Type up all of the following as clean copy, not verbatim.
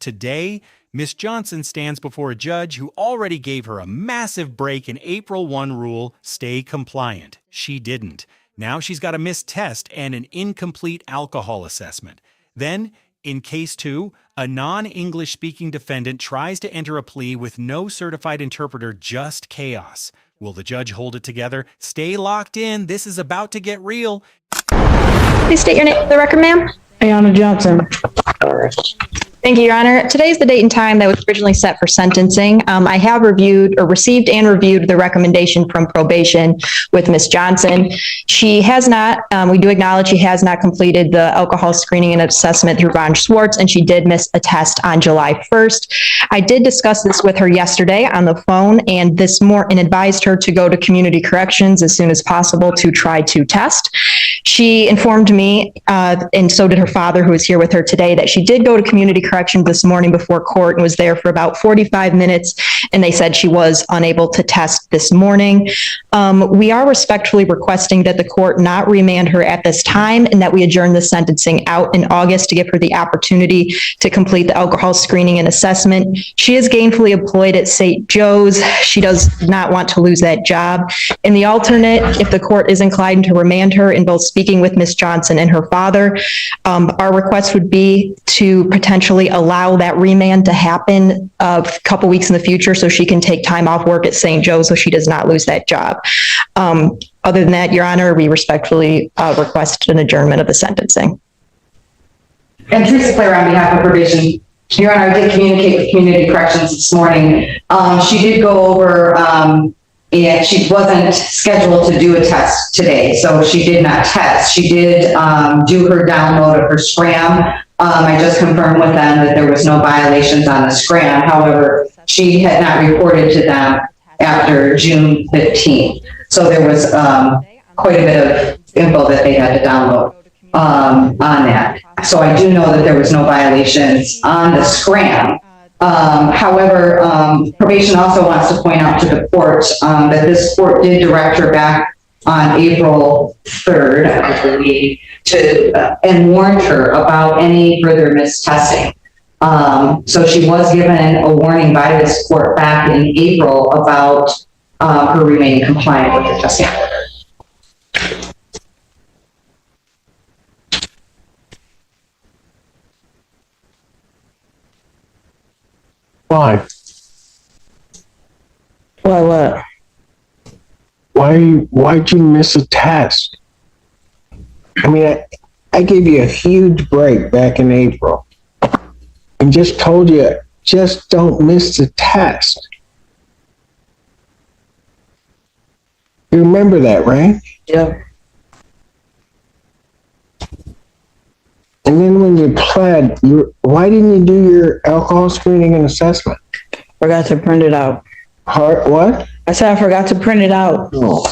today, Miss Johnson stands before a judge who already gave her a massive break in April 1 rule, stay compliant. She didn't. Now she's got a missed test and an incomplete alcohol assessment. Then, in case 2, a non-English speaking defendant tries to enter a plea with no certified interpreter, just chaos. Will the judge hold it together? Stay locked in. This is about to get real. Please state your name for the record, ma'am. Ayana Johnson. Thank you, Your Honor. Today is the date and time that was originally set for sentencing. I have received and reviewed the recommendation from probation with Ms. Johnson. She has not, we do acknowledge she has not completed the alcohol screening and assessment through Von Schwartz, and she did miss a test on July 1st. I did discuss this with her yesterday on the phone and advised her to go to community corrections as soon as possible to try to test. She informed me, and so did her father, who is here with her today, that she did go to community corrections this morning before court and was there for about 45 minutes, and they said she was unable to test this morning. We are respectfully requesting that the court not remand her at this time and that we adjourn the sentencing out in August to give her the opportunity to complete the alcohol screening and assessment. She is gainfully employed at St. Joe's. She does not want to lose that job. In the alternate, if the court is inclined to remand her in both speaking with Ms. Johnson and her father, our request would be to potentially allow that remand to happen a couple weeks in the future so she can take time off work at St. Joe's so she does not lose that job. Other than that, Your Honor, we respectfully request an adjournment of the sentencing. And Teresa Clare on behalf of probation. Your Honor, I did communicate with community corrections this morning. She did go over, and she wasn't scheduled to do a test today, so she did not test. She did do her download of her scram. I just confirmed with them that there was no violations on the scram. However, she had not reported to them after June 15th. So there was quite a bit of info that they had to download on that. So I do know that there was no violations on the scram. However, probation also wants to point out to the court that this court did direct her back on April 3rd, I believe, and warned her about any further mistesting. So she was given a warning by this court back in April about her remaining compliant with the testing order. Why? Why what? Why'd you miss a test? I mean, I gave you a huge break back in April and just told you, just don't miss the test. You remember that, right? Yeah. And then when you pled, why didn't you do your alcohol screening and assessment? Forgot to print it out. What? I said I forgot to print it out. Oh.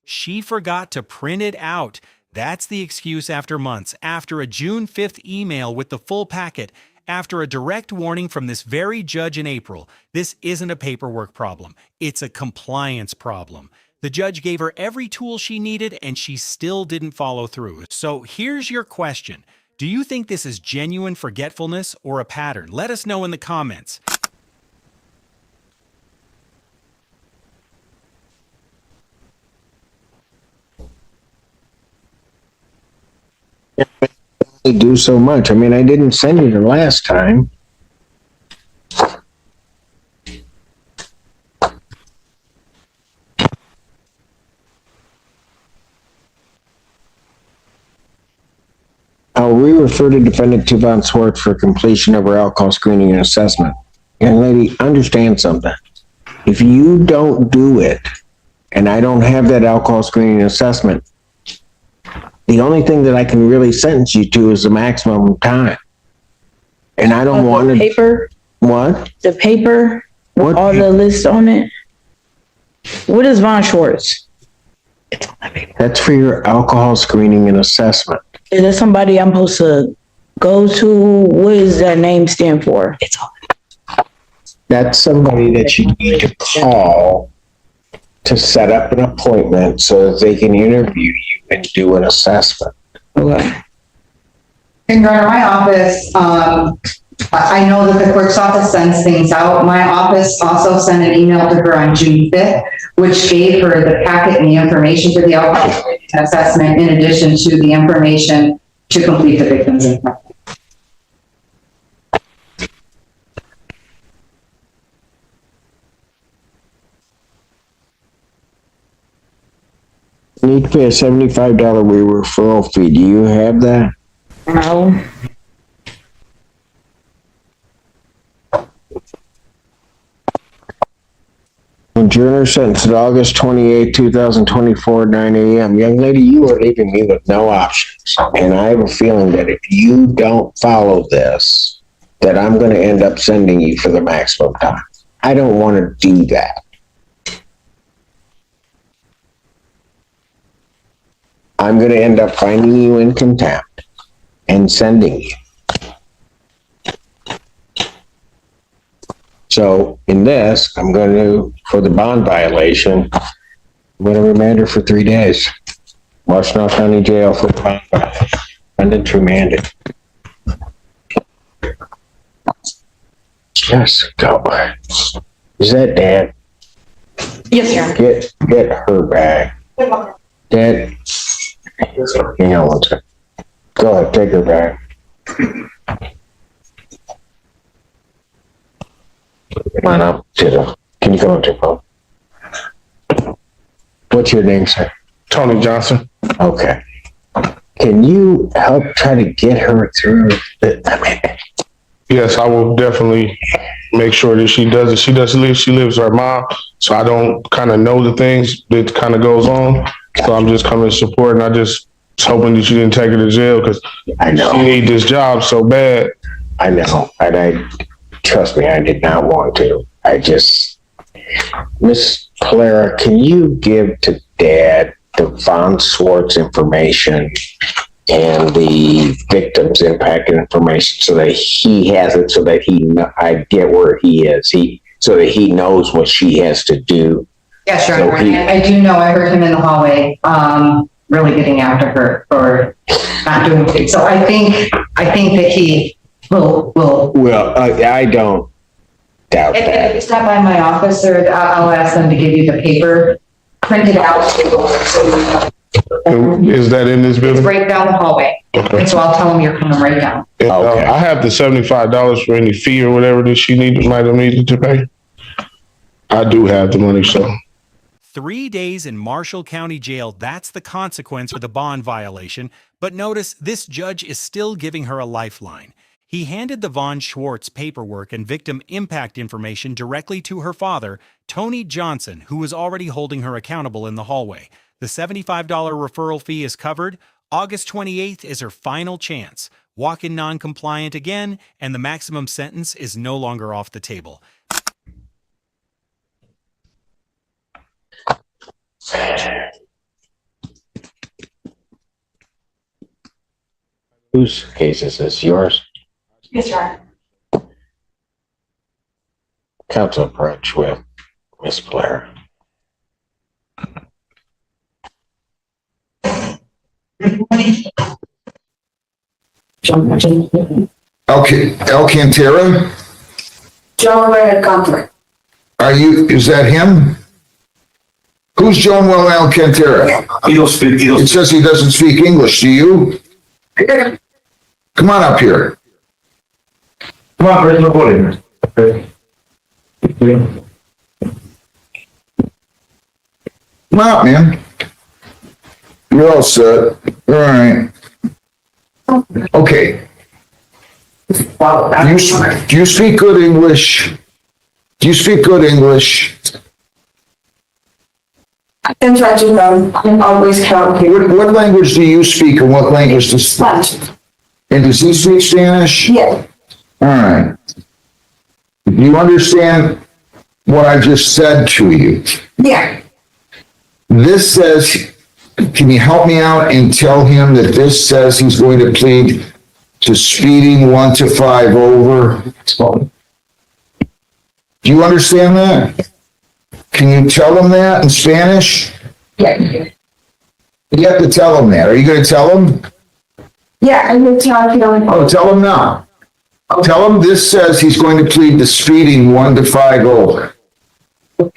She forgot to print it out. That's the excuse after months, after a June 5th email with the full packet, after a direct warning from this very judge in April. This isn't a paperwork problem. It's a compliance problem. The judge gave her every tool she needed and she still didn't follow through. So here's your question. Do you think this is genuine forgetfulness or a pattern? Let us know in the comments. They do so much. I mean, I didn't send you the last time. I'll re-refer to defendant to Von Schwartz for completion of her alcohol screening and assessment. Young lady, understand something. If you don't do it, and I don't have that alcohol screening and assessment, the only thing that I can really sentence you to is the maximum time. And I don't want to... Paper? What? The paper? What? All the lists on it? What is Von Schwartz? It's on that paper. That's for your alcohol screening and assessment. Is there somebody I'm supposed to go to? What does that name stand for? It's on. That's somebody that you need to call to set up an appointment so that they can interview you and do an assessment. In Your Honor, my office, I know that the clerk's office sends things out. My office also sent an email to her on June 5th, which gave her the packet and the information for the alcohol assessment in addition to the information to complete the victim's impact. Need to pay a $75 referral fee. Do you have that? No. Adjourner sentenced August 28, 2024, 9 a.m. Young lady, you are leaving me with no options. And I have a feeling that if you don't follow this, that I'm going to end up sending you for the maximum time. I don't want to do that. I'm going to end up finding you in contempt and sending you. So in this, I'm going to, for the bond violation, I'm going to remand her for 3 days. Washtenaw County Jail for the bond violation. Defendant remanded. Yes, go. Is that Dad? Yes, Your Honor. Get her back. Dad, hang on one second. Go ahead, take her back. Come on up to the, can you come up to the phone? What's your name, sir? Tony Johnson. Okay. Can you help try to get her through the, Yes, I will definitely make sure that she does it. She lives with her mom, so I don't kind of know the things that kind of goes on. So I'm just coming to support, and I just was hoping that you didn't take her to jail because I know. she need this job so bad. I know, and I, trust me, I did not want to. I just, Miss Clara, can you give to Dad the Von Swartz information and the victim's impact information so that he has it, so that I get where he is, so that he knows what she has to do. Yes, Your So Honor. I do know, I heard him in the hallway, really getting after her for not doing things. So I think that he will. Well, I don't doubt If that. you stop by my office, or I'll ask them to give you the paper, print it out. Is that in this It's building? right down the hallway. Okay. And so I'll tell them you're coming right down. And, Okay. I have the $75 for any fee or whatever that she might have needed to pay. I do have the money, so. 3 days in Marshall County Jail, that's the consequence for the bond violation. But notice, this judge is still giving her a lifeline. He handed the Von Schwartz paperwork and victim impact information directly to her father, Tony Johnson, who was already holding her accountable in the hallway. The $75 referral fee is covered. August 28th is her final chance. Walk-in non-compliant again, and the maximum sentence is no longer off the table. Whose case is this? Yours? Yes, Your Honor. Counsel approach with Miss Blair. Alcantara? Joanwell Alcantara. Is that him? Who's Joanwell Alcantara? It says he doesn't speak English. Do you? Come on up here. Come on, there's no bullying. Okay. Come on up, man. You're all set. All right. Okay. Do you speak good English? Do you speak good English? I can try to learn. I'm always helping. What language do you speak and what language does... Spanish. And does he speak Spanish? Yeah. All right. Do you understand what I just said to you? Yeah. This says, can you help me out and tell him that this says he's going to plead to speeding 1 to 5 over? Do you understand that? Can you tell him that in Spanish? Yeah. You have to tell him that. Are you going to tell him? Yeah, I will tell him. Oh, tell him now. Tell him this says he's going to plead the speeding 1 to 5 over. No,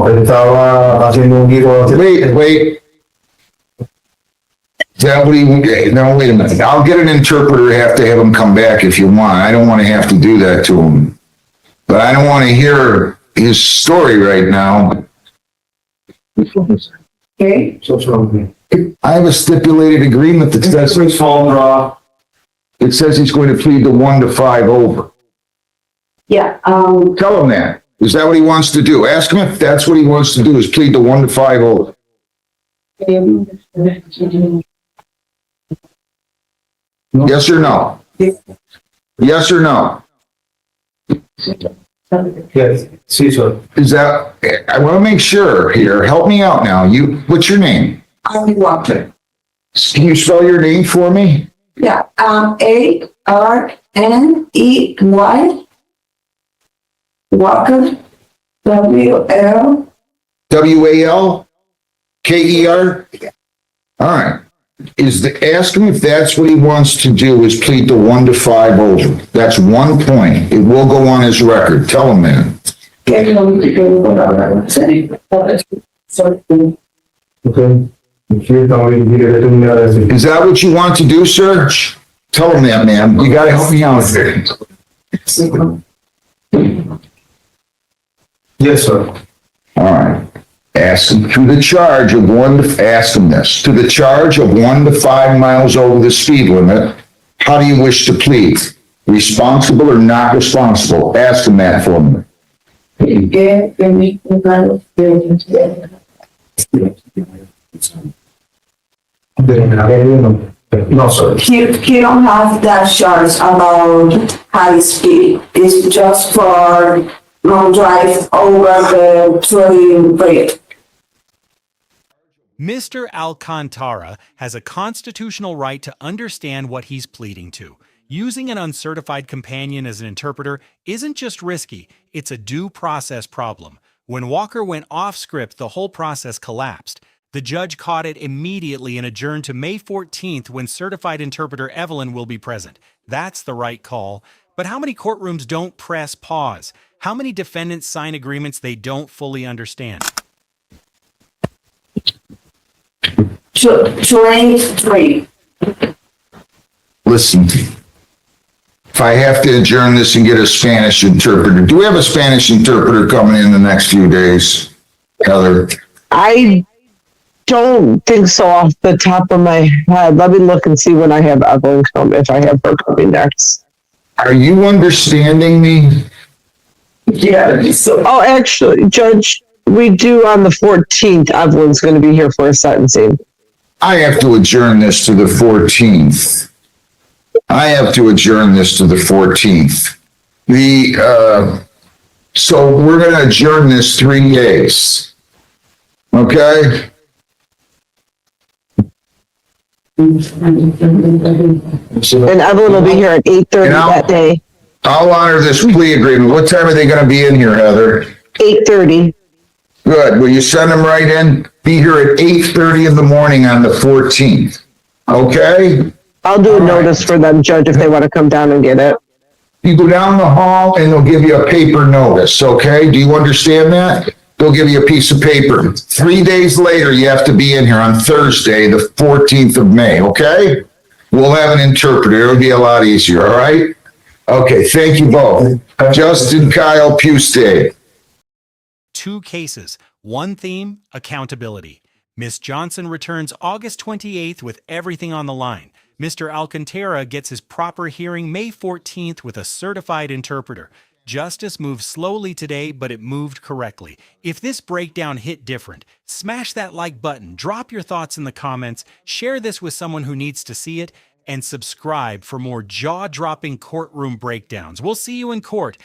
estaba haciendo un giro. Wait. Is that what he, no, wait a minute. I'll get an interpreter, have to have him come back if you want. I don't want to have to do that to him. But I don't want to hear his story right now. Okay. I have a stipulated agreement that says, it says he's going to plead the 1 to 5 over. Yeah, Tell him that. Is that what he wants to do? Ask him if that's what he wants to do, is plead the 1 to 5 over. Yes or no? Yes or no? Yes, sí, sir. Is that, I want to make sure here, help me out now. What's your name? I'm Walker. Can you spell your name for me? Yeah, ARNEY. Walker. WL. WALKER? All right. Ask him if that's what he wants to do, is plead the 1 to 5 over. That's 1 point. It will go on his record. Tell him that. Okay. Is that what you want to do, sir? Tell him that, man. You gotta help me out here. Yes, sir. All right. Ask him to the charge of ask him this, to the charge of 1 to 5 miles over the speed limit, how do you wish to plead? Responsible or not responsible? Ask him that for me. No, sir. He don't have that charge about high speed. It's just for long drive over the trolley bridge. Mr. Alcantara has a constitutional right to understand what he's pleading to. Using an uncertified companion as an interpreter isn't just risky, it's a due process problem. When Walker went off script, the whole process collapsed. The judge caught it immediately and adjourned to May 14th when certified interpreter Evelyn will be present. That's the right call. But how many courtrooms don't press pause? How many defendants sign agreements they don't fully understand? 23. Listen, if I have to adjourn this and get a Spanish interpreter, do we have a Spanish interpreter coming in the next few days, Heather? I don't think so off the top of my head. Let me look and see when I have Evelyn come, if I have her coming next. Are you understanding me? Yeah. Oh, actually, Judge, we do on the 14th. Evelyn's going to be here for a sentencing. I have to adjourn this to the 14th. So we're going to adjourn this 3 days. Okay? And Evelyn will be here at 8:30 that day. I'll honor this plea agreement. What time are they going to be in here, Heather? 8:30. Good. Will you send them right in? Be here at 8:30 in the morning on the 14th. Okay? I'll do a notice for them, Judge, if they want to come down and get it. You go down the hall and they'll give you a paper notice, okay? Do you understand that? They'll give you a piece of paper. 3 days later, you have to be in here on Thursday, the 14th of May, okay? We'll have an interpreter. It'll be a lot easier, all right? Okay, thank you both. Justin, Kyle, Puste. 2 cases, 1 theme, accountability. Miss Johnson returns August 28th with everything on the line. Mr. Alcantara gets his proper hearing May 14th with a certified interpreter. Justice moved slowly today, but it moved correctly. If this breakdown hit different, smash that like button, drop your thoughts in the comments, share this with someone who needs to see it, and subscribe for more jaw-dropping courtroom breakdowns. We'll see you in court.